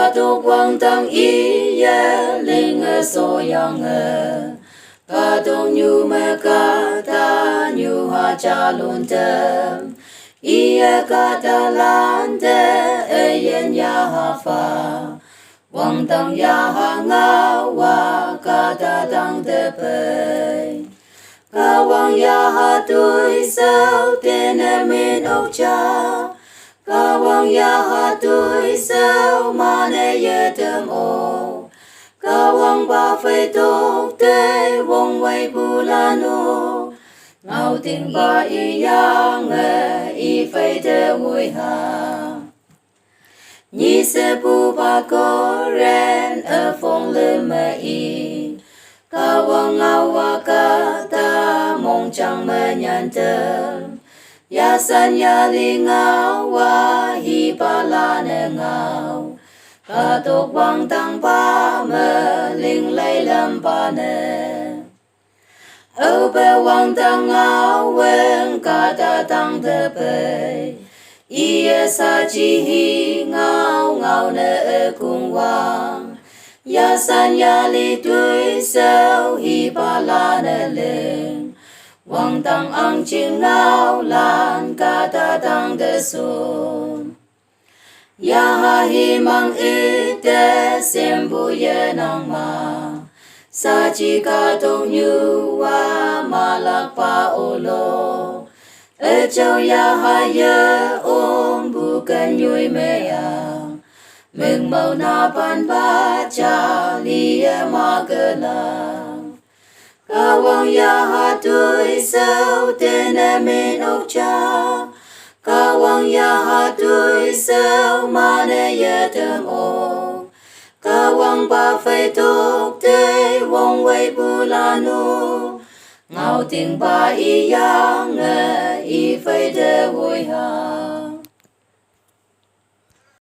cả tục quang tăng ý linh so yang cả tục nhu mê cả ta nhu ha cha luôn tâm cả ta lan te yen ya ha fa quang tăng ya ha nga wa cả ta tăng te pe cả quang ya ha tuổi sao tên min ốc cha cả quang ya ha tuổi sao mà ne ye tâm ô cả quang ba phê tốt tế vong quay bu la nô ngao tình ba y yang y phê tế vui ha nhi se bu ba ko ren ở phong lư mê y cả quang ngao wa cả ta mong chẳng mê nhận tâm ya san ya li ngao wa hi pa la ne ngao cả tục quang tăng ba mê linh lây lâm ba ne âu bê quang tăng ngao wen cả ta tăng te pe ie sa chi hi ngao ngao ne cung quang ya san ya li tuổi sao hi pa la ne linh quang tăng ang ching ngao lan cả ta tăng te sun ya ha hi mang y te sim bu ye nang ma sa chi ka tong như wa ma la pa o lo châu ya ha ye bu kan yui me ya mừng màu na pan ba cha li ma ke la cả quang ya ha tuổi sao tên min ốc cha cả quang ya ha tuổi sao mà ne ye tâm ô cả quang ba phê tốt tế vong quay bu la nô ngao tình ba y yang y phê tế vui ha